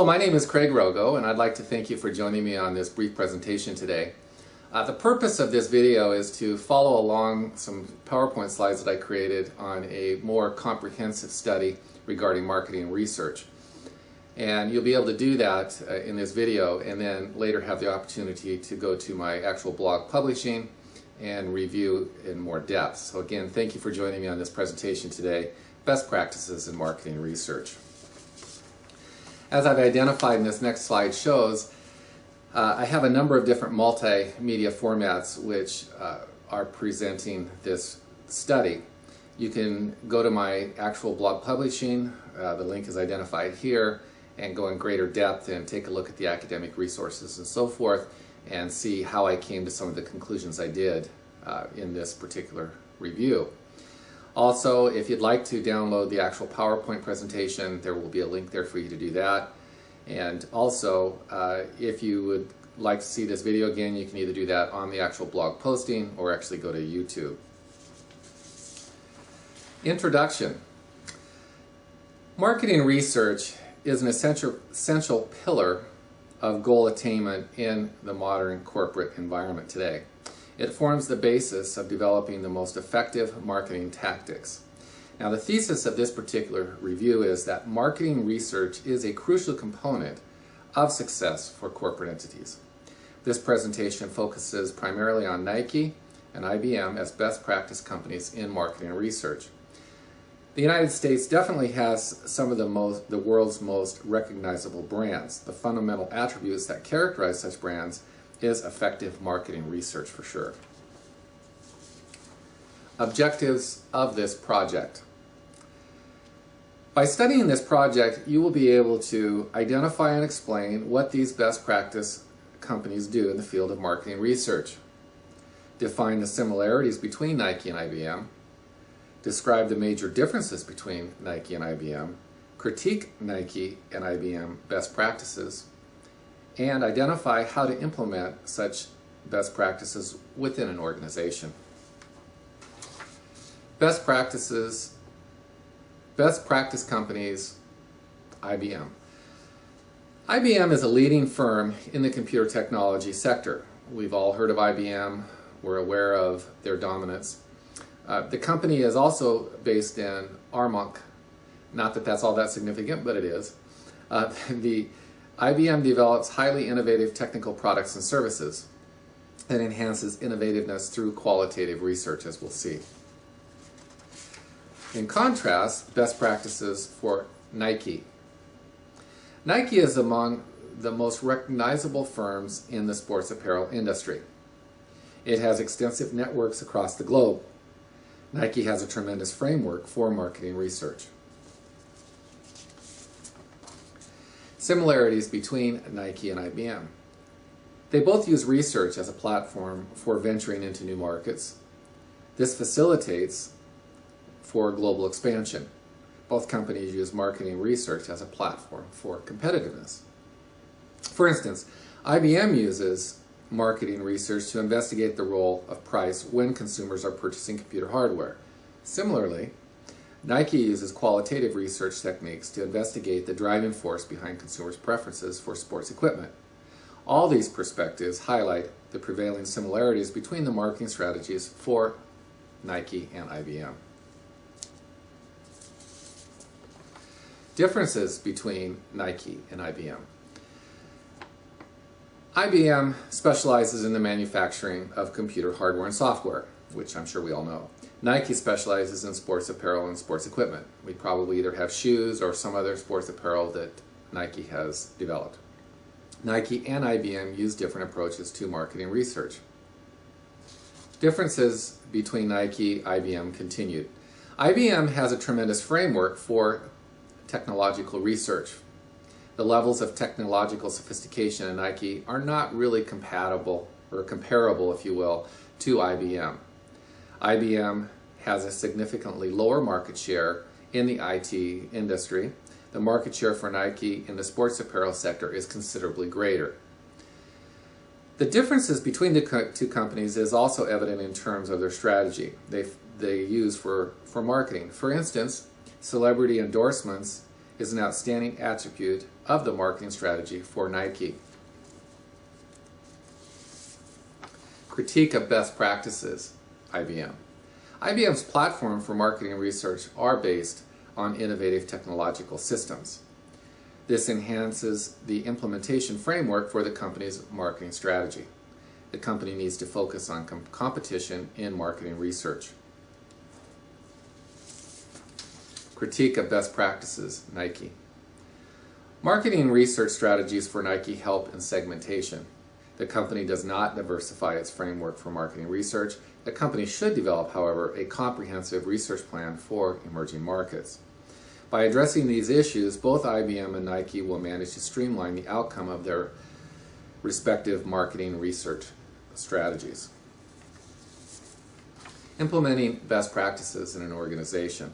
my name is Craig Roggow, and I'd like to thank you for joining me on this brief presentation today. The purpose of this video is to follow along some PowerPoint slides that I created on a more comprehensive study regarding marketing and research. And you'll be able to do that in this video, and then later have the opportunity to go to my actual blog publishing and review in more depth. So again, thank you for joining me on this presentation today, Best Practices in Marketing and Research. As I've identified, and this next slide shows, I have a number of different multimedia formats which are presenting this study. You can go to my actual blog publishing, the link is identified here, and go in greater depth and take a look at the academic resources and so forth, and see how I came to some of the conclusions I did in this particular review. Also, if you'd like to download the actual PowerPoint presentation, there will be a link there for you to do that. And also, if you would like to see this video again, you can either do that on the actual blog posting or actually go to YouTube. Introduction. Marketing research is an essential pillar of goal attainment in the modern corporate environment today. It forms the basis of developing the most effective marketing tactics. Now, the thesis of this particular review is that marketing research is a crucial component of success for corporate entities. This presentation focuses primarily on Nike and IBM as best practice companies in marketing and research. The United States definitely has some of the world's most recognizable brands. The fundamental attributes that characterize such brands is effective marketing research for sure. Objectives of this project. By studying this project, you will be able to identify and explain what these best practice companies do in the field of marketing research, define the similarities between Nike and IBM, describe the major differences between Nike and IBM, critique Nike and IBM best practices, and identify how to implement such best practices within an organization. Best practices, best practice companies, IBM. IBM is a leading firm in the computer technology sector. We've all heard of IBM. We're aware of their dominance. The company is also based in Armonk. Not that that's all that significant, but it is. The IBM develops highly innovative technical products and services that enhances innovativeness through qualitative research, as we'll see. In contrast, best practices for Nike. Nike is among the most recognizable firms in the sports apparel industry. It has extensive networks across the globe. Nike has a tremendous framework for marketing research. Similarities between Nike and IBM. They both use research as a platform for venturing into new markets. This facilitates for global expansion. Both companies use marketing research as a platform for competitiveness. For instance, IBM uses marketing research to investigate the role of price when consumers are purchasing computer hardware. Similarly, Nike uses qualitative research techniques to investigate the driving force behind consumers' preferences for sports equipment. All these perspectives highlight the prevailing similarities between the marketing strategies for Nike and IBM. Differences between Nike and IBM. IBM specializes in the manufacturing of computer hardware and software, which I'm sure we all know. Nike specializes in sports apparel and sports equipment. We probably either have shoes or some other sports apparel that Nike has developed. Nike and IBM use different approaches to marketing research. Differences between Nike and IBM continued. IBM has a tremendous framework for technological research. The levels of technological sophistication in Nike are not really compatible or comparable, if you will, to IBM. IBM has a significantly lower market share in the IT industry. The market share for Nike in the sports apparel sector is considerably greater. The differences between the two companies is also evident in terms of their strategy they use for marketing. For instance, celebrity endorsements is an outstanding attribute of the marketing strategy for Nike. Critique of best practices, IBM. IBM's platform for marketing and research are based on innovative technological systems. This enhances the implementation framework for the company's marketing strategy. The company needs to focus on competition in marketing research. Critique of best practices, Nike. Marketing and research strategies for Nike help in segmentation. The company does not diversify its framework for marketing research. The company should develop, however, a comprehensive research plan for emerging markets. By addressing these issues, both IBM and Nike will manage to streamline the outcome of their respective marketing research strategies. Implementing best practices in an organization.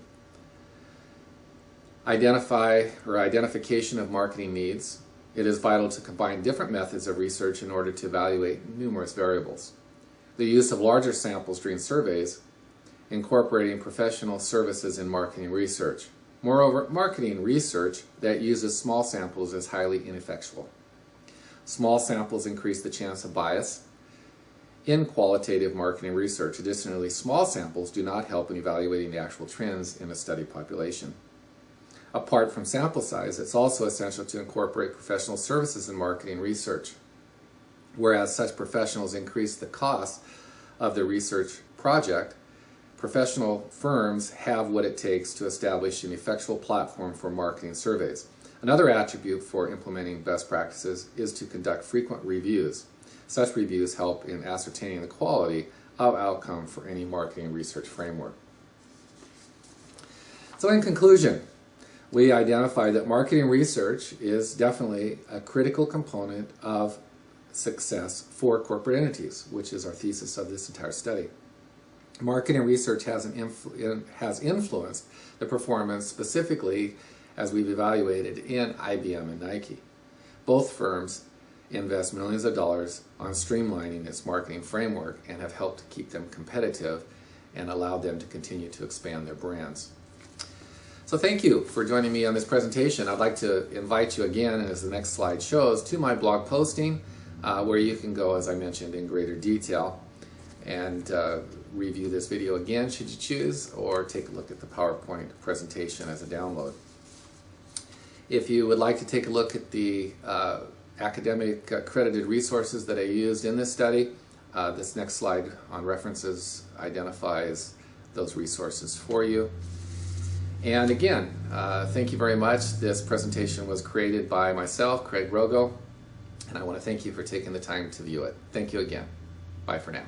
Identification of marketing needs. It is vital to combine different methods of research in order to evaluate numerous variables. The use of larger samples during surveys, incorporating professional services in marketing research. Moreover, marketing research that uses small samples is highly ineffectual. Small samples increase the chance of bias in qualitative marketing research. Additionally, small samples do not help in evaluating the actual trends in a study population. Apart from sample size, it's also essential to incorporate professional services in marketing research. Whereas such professionals increase the cost of the research project, professional firms have what it takes to establish an effectual platform for marketing surveys. Another attribute for implementing best practices is to conduct frequent reviews. Such reviews help in ascertaining the quality of outcome for any marketing research framework. So in conclusion, we identify that marketing research is definitely a critical component of success for corporate entities, which is our thesis of this entire study. Marketing research has influenced the performance specifically as we've evaluated in IBM and Nike. Both firms invest millions of dollars on streamlining its marketing framework and have helped to keep them competitive and allowed them to continue to expand their brands. So thank you for joining me on this presentation. I'd like to invite you again, as the next slide shows, to my blog posting where you can go, as I mentioned, in greater detail and review this video again should you choose, or take a look at the PowerPoint presentation as a download. If you would like to take a look at the academic accredited resources that I used in this study, this next slide on references identifies those resources for you. And again, thank you very much. This presentation was created by myself, Roggow, and I want to thank you for taking the time to view it. Thank you again. Bye for now.